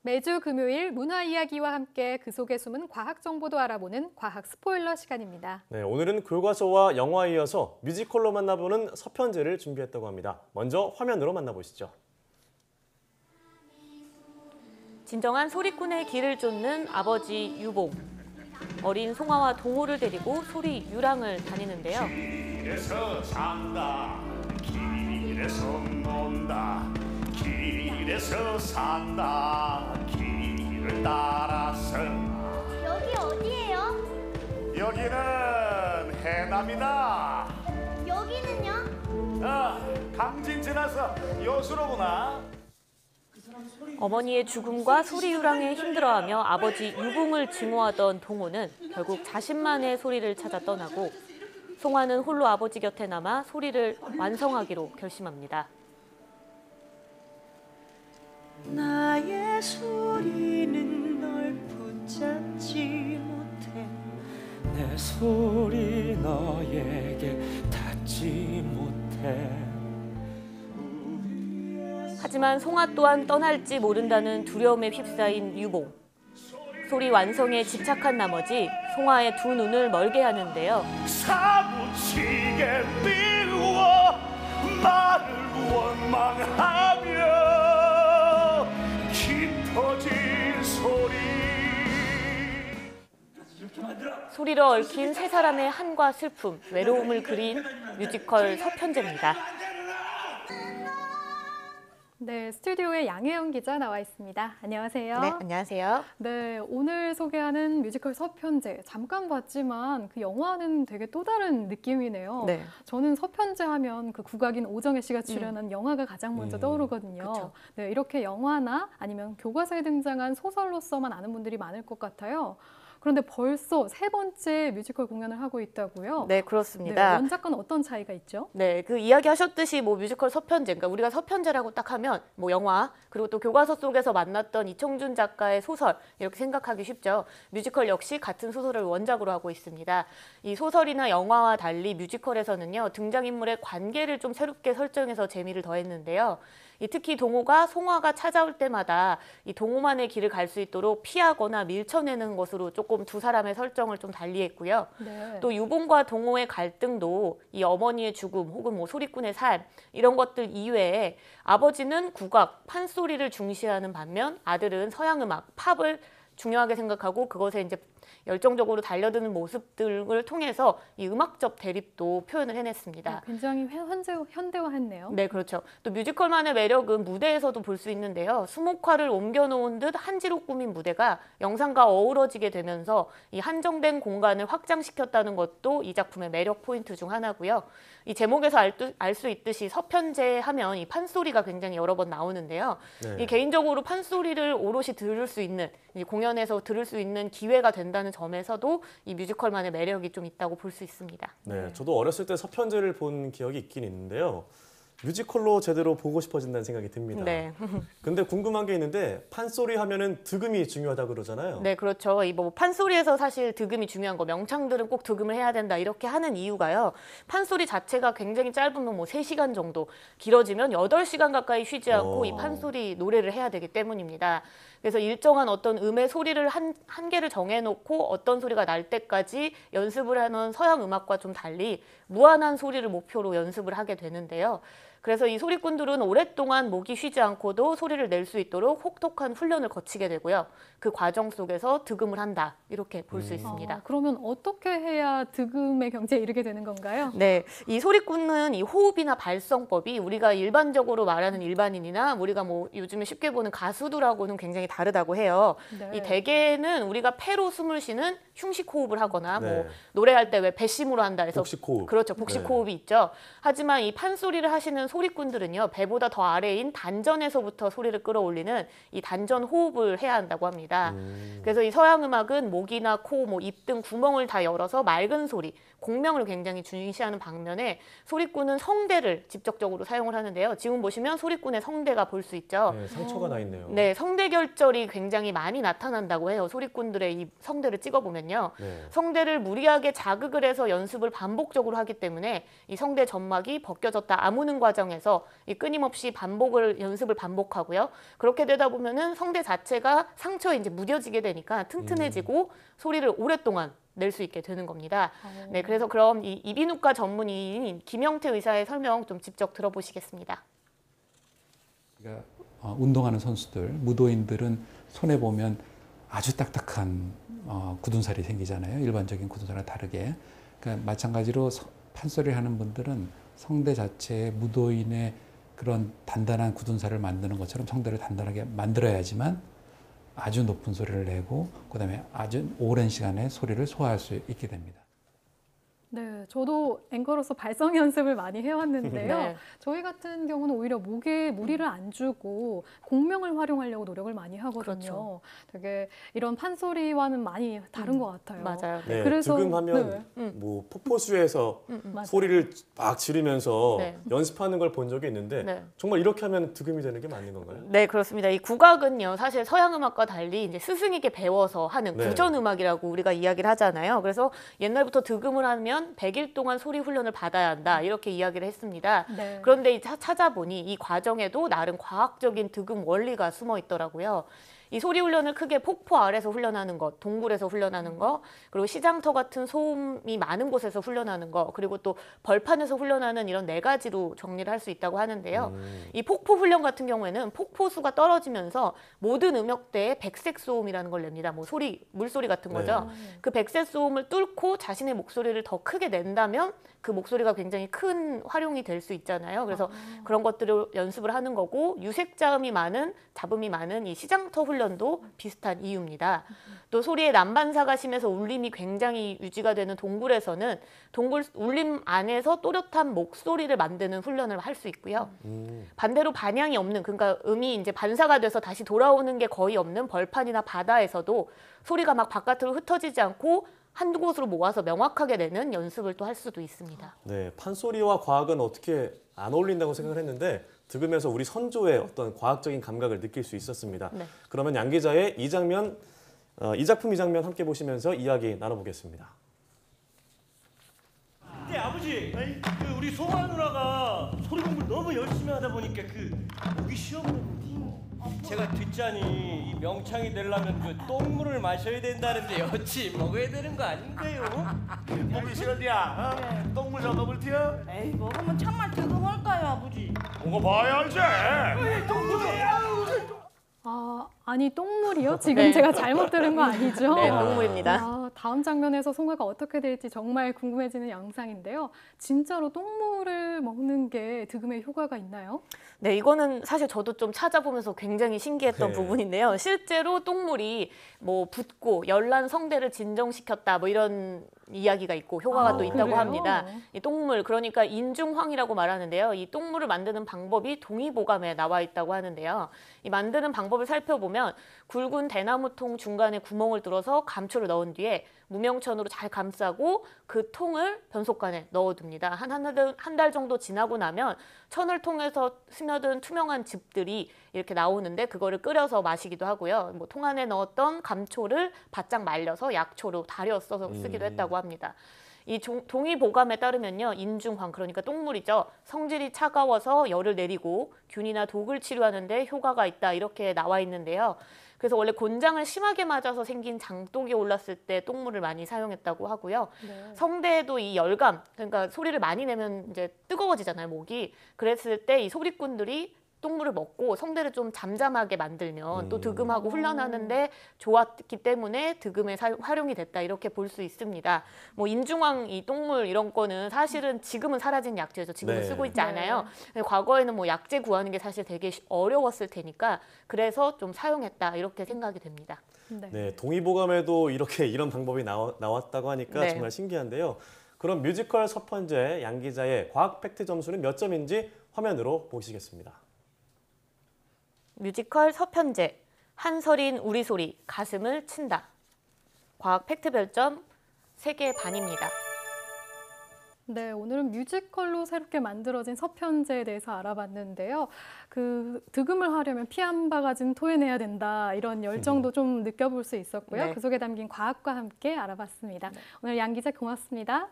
매주 금요일 문화 이야기와 함께 그 속에 숨은 과학 정보도 알아보는 과학 스포일러 시간입니다. 네, 오늘은 교과서와 영화에 이어서 뮤지컬로 만나보는 서편제를 준비했다고 합니다. 먼저 화면으로 만나보시죠. 진정한 소리꾼의 길을 쫓는 아버지 유봉. 어린 송아와 동호를 데리고 소리 유랑을 다니는데요. 길에서 산다, 길에서 논다, 길에서 산다, 길을 따라서. 여기 어디예요? 여기는 해남이다. 여기는요? 강진 지나서 여수로구나. 어머니의 죽음과 소리 유랑에 힘들어하며 아버지 유봉을 증오하던 동호는 결국 자신만의 소리를 찾아 떠나고 송아는 홀로 아버지 곁에 남아 소리를 완성하기로 결심합니다. 나의 소리는 널 붙잡지 못해 내 소리 너에게 닿지 못해. 하지만 송아 또한 떠날지 모른다는 두려움에 휩싸인 유봉. 소리 완성에 집착한 나머지 송아의 두 눈을 멀게 하는데요. 사무치게 미워 나를 원망하며 깊어진 소리. 소리로 얽힌 세 사람의 한과 슬픔, 외로움을 그린 뮤지컬 서편제입니다. 네, 스튜디오에 양혜영 기자 나와 있습니다. 안녕하세요. 네, 안녕하세요. 네, 오늘 소개하는 뮤지컬 서편제 잠깐 봤지만 그 영화는 되게 또 다른 느낌이네요. 네. 저는 서편제 하면 그 국악인 오정혜 씨가 출연한 영화가 가장 먼저 떠오르거든요. 그쵸. 네, 이렇게 영화나 아니면 교과서에 등장한 소설로서만 아는 분들이 많을 것 같아요. 그런데 벌써 세 번째 뮤지컬 공연을 하고 있다고요? 네, 네, 그렇습니다. 원작과는 어떤 차이가 있죠? 네, 그 이야기하셨듯이 뭐 뮤지컬 서편제, 그러니까 우리가 서편제라고 딱 하면 뭐 영화, 그리고 또 교과서 속에서 만났던 이청준 작가의 소설 이렇게 생각하기 쉽죠. 뮤지컬 역시 같은 소설을 원작으로 하고 있습니다. 이 소설이나 영화와 달리 뮤지컬에서는요, 등장인물의 관계를 좀 새롭게 설정해서 재미를 더했는데요. 특히 동호가 송아가 찾아올 때마다 이 동호만의 길을 갈 수 있도록 피하거나 밀쳐내는 것으로 조금 두 사람의 설정을 좀 달리했고요. 네. 또 유봉과 동호의 갈등도 이 어머니의 죽음 혹은 뭐 소리꾼의 삶 이런 것들 이외에 아버지는 국악, 판소리를 중시하는 반면 아들은 서양 음악, 팝을 중요하게 생각하고 그것에 이제 열정적으로 달려드는 모습들을 통해서 이 음악적 대립도 표현을 해냈습니다. 굉장히 현대화했네요. 네, 그렇죠. 또 뮤지컬만의 매력은 무대에서도 볼 수 있는데요. 수목화를 옮겨놓은 듯 한지로 꾸민 무대가 영상과 어우러지게 되면서 이 한정된 공간을 확장시켰다는 것도 이 작품의 매력 포인트 중 하나고요. 이 제목에서 알 수 있듯이 서편제 하면 이 판소리가 굉장히 여러 번 나오는데요. 네. 이 개인적으로 판소리를 오롯이 들을 수 있는, 이 공연에서 들을 수 있는 기회가 된다는 점에서도 이 뮤지컬만의 매력이 좀 있다고 볼 수 있습니다. 네, 저도 어렸을 때 서편제를 본 기억이 있긴 있는데요. 뮤지컬로 제대로 보고 싶어진다는 생각이 듭니다. 네. 근데 궁금한 게 있는데 판소리 하면은 득음이 중요하다 그러잖아요. 네, 그렇죠. 이 뭐 판소리에서 사실 득음이 중요한 거, 명창들은 꼭 득음을 해야 된다 이렇게 하는 이유가요. 판소리 자체가 굉장히 짧으면 뭐 3시간 정도, 길어지면 8시간 가까이 쉬지 않고 이 판소리 노래를 해야 되기 때문입니다. 그래서 일정한 어떤 음의 소리를 한계를 정해놓고 어떤 소리가 날 때까지 연습을 하는 서양 음악과 좀 달리 무한한 소리를 목표로 연습을 하게 되는데요. 그래서 이 소리꾼들은 오랫동안 목이 쉬지 않고도 소리를 낼 수 있도록 혹독한 훈련을 거치게 되고요. 그 과정 속에서 득음을 한다 이렇게 볼 수 있습니다. 그러면 어떻게 해야 득음의 경지에 이르게 되는 건가요? 네, 이 소리꾼은 이 호흡이나 발성법이 우리가 일반적으로 말하는 일반인이나 우리가 뭐 요즘에 쉽게 보는 가수들하고는 굉장히 다르다고 해요. 네. 이 대개는 우리가 폐로 숨을 쉬는 흉식 호흡을 하거나 네. 뭐 노래할 때 왜 배심으로 한다 해서 복식 호흡. 그렇죠, 복식 네. 호흡이 있죠. 하지만 이 판소리를 하시는 소리꾼들은요, 배보다 더 아래인 단전에서부터 소리를 끌어올리는 이 단전 호흡을 해야 한다고 합니다. 그래서 이 서양 음악은 목이나 코, 뭐 입 등 구멍을 다 열어서 맑은 소리, 공명을 굉장히 중시하는 반면에 소리꾼은 성대를 직접적으로 사용을 하는데요. 지금 보시면 소리꾼의 성대가 볼 수 있죠. 네, 상처가 나 있네요. 네, 성대 결절이 굉장히 많이 나타난다고 해요. 소리꾼들의 이 성대를 찍어보면요. 네. 성대를 무리하게 자극을 해서 연습을 반복적으로 하기 때문에 이 성대 점막이 벗겨졌다 아무는 과정 과정에서 이 끊임없이 연습을 반복하고요. 그렇게 되다 보면은 성대 자체가 상처에 이제 무뎌지게 되니까 튼튼해지고 소리를 오랫동안 낼 수 있게 되는 겁니다. 네, 그래서 그럼 이 이비인후과 전문의인 김영태 의사의 설명 좀 직접 들어보시겠습니다. 그러니까 운동하는 선수들, 무도인들은 손에 보면 아주 딱딱한 굳은 살이 생기잖아요. 일반적인 굳은 살과 다르게. 그러니까 마찬가지로 판소리를 하는 분들은 성대 자체에 무도인의 그런 단단한 굳은 살을 만드는 것처럼 성대를 단단하게 만들어야지만 아주 높은 소리를 내고 그다음에 아주 오랜 시간에 소리를 소화할 수 있게 됩니다. 네, 저도 앵커로서 발성 연습을 많이 해왔는데요. 네. 저희 같은 경우는 오히려 목에 무리를 안 주고 공명을 활용하려고 노력을 많이 하거든요. 그렇죠. 되게 이런 판소리와는 많이 다른 것 같아요. 맞아요. 네, 그래서- 득음하면 뭐 폭포수에서 맞아요. 소리를 막 지르면서 네. 연습하는 걸 본 적이 있는데 네. 정말 이렇게 하면 득음이 되는 게 맞는 건가요? 네, 그렇습니다. 이 국악은요, 사실 서양 음악과 달리 이제 스승에게 배워서 하는 네. 구전 음악이라고 우리가 이야기를 하잖아요. 그래서 옛날부터 득음을 하면 100일 동안 소리 훈련을 받아야 한다 이렇게 이야기를 했습니다. 네. 그런데 찾아보니 이 과정에도 나름 과학적인 득음 원리가 숨어 있더라고요. 이 소리 훈련을 크게 폭포 아래서 훈련하는 것, 동굴에서 훈련하는 거, 그리고 시장터 같은 소음이 많은 곳에서 훈련하는 거, 그리고 또 벌판에서 훈련하는 이런 4가지로 정리를 할 수 있다고 하는데요. 이 폭포 훈련 같은 경우에는 폭포수가 떨어지면서 모든 음역대에 백색 소음이라는 걸 냅니다. 뭐 물소리 같은 거죠. 그 백색 소음을 뚫고 자신의 목소리를 더 크게 낸다면 그 목소리가 굉장히 큰 활용이 될 수 있잖아요. 그래서 그런 것들을 연습을 하는 거고, 유색자음이 많은, 잡음이 많은 이 시장터 훈련도 비슷한 이유입니다. 또 소리의 난반사가 심해서 울림이 굉장히 유지가 되는 동굴에서는 동굴 울림 안에서 또렷한 목소리를 만드는 훈련을 할 수 있고요. 반대로 반향이 없는, 그러니까 음이 이제 반사가 돼서 다시 돌아오는 게 거의 없는 벌판이나 바다에서도 소리가 막 바깥으로 흩어지지 않고 한 곳으로 모아서 명확하게 내는 연습을 또 할 수도 있습니다. 네, 판소리와 과학은 어떻게 안 어울린다고 생각을 했는데 득음에서 우리 선조의 어떤 과학적인 감각을 느낄 수 있었습니다. 네. 그러면 양 기자의 이 작품 이 장면 함께 보시면서 이야기 나눠보겠습니다. 근데 아버지, 그 우리 소아 누나가 소리 공부를 너무 열심히 하다 보니까 목이 쉬어버렸거든요. 제가 듣자니 이 명창이 되려면 그 똥물을 마셔야 된다는데 어찌 먹어야 되는 거 아닌가요? 몸이 싫은디야 똥물 좀 먹을 티야? 에이 먹으면 참말 득음할까요 아버지? 먹어봐야 알지. 아니 똥물이요? 지금 네. 제가 잘못 들은 거 아니죠? 네, 동물입니다. 다음 장면에서 송아가 어떻게 될지 정말 궁금해지는 영상인데요. 진짜로 똥물을 먹는 게 득음에 효과가 있나요? 네, 이거는 사실 저도 좀 찾아보면서 굉장히 신기했던 네. 부분인데요. 실제로 똥물이 뭐 붓고 열난 성대를 진정시켰다 뭐 이런 이야기가 있고 효과가 또 있다고 그래요? 합니다. 이 똥물, 그러니까 인중황이라고 말하는데요. 이 똥물을 만드는 방법이 동의보감에 나와 있다고 하는데요. 이 만드는 방법을 살펴보면 굵은 대나무통 중간에 구멍을 뚫어서 감초를 넣은 뒤에 무명천으로 잘 감싸고 그 통을 변속관에 넣어둡니다. 한 달 정도 지나고 나면 천을 통해서 스며든 투명한 즙들이 이렇게 나오는데 그거를 끓여서 마시기도 하고요. 뭐 통 안에 넣었던 감초를 바짝 말려서 약초로 달여 써서 쓰기도 했다고 합니다. 이 동의보감에 따르면요, 인중황, 그러니까 똥물이죠. 성질이 차가워서 열을 내리고 균이나 독을 치료하는데 효과가 있다 이렇게 나와 있는데요. 그래서 원래 곤장을 심하게 맞아서 생긴 장독이 올랐을 때 똥물을 많이 사용했다고 하고요. 네. 성대에도 이 열감, 그러니까 소리를 많이 내면 이제 뜨거워지잖아요, 목이. 그랬을 때 이 소리꾼들이 똥물을 먹고 성대를 좀 잠잠하게 만들면 또 득음하고 훈련하는데 좋았기 때문에 득음에 활용이 됐다 이렇게 볼 수 있습니다. 뭐 인중황, 이 똥물 이런 거는 사실은 지금은 사라진 약재죠. 지금은 네. 쓰고 있지 않아요. 과거에는 뭐 약재 구하는 게 사실 되게 어려웠을 테니까 그래서 좀 사용했다 이렇게 생각이 됩니다. 네, 동의보감에도 이런 방법이 나왔다고 하니까 네. 정말 신기한데요. 그럼 뮤지컬 서편제 양 기자의 과학 팩트 점수는 몇 점인지 화면으로 보시겠습니다. 뮤지컬 서편제, 한설인 우리 소리, 가슴을 친다. 과학 팩트 별점 3개 반입니다. 네, 오늘은 뮤지컬로 새롭게 만들어진 서편제에 대해서 알아봤는데요. 그 득음을 하려면 피 한 바가지는 토해내야 된다 이런 열정도 좀 느껴볼 수 있었고요. 네. 그 속에 담긴 과학과 함께 알아봤습니다. 오늘 양 기자 고맙습니다.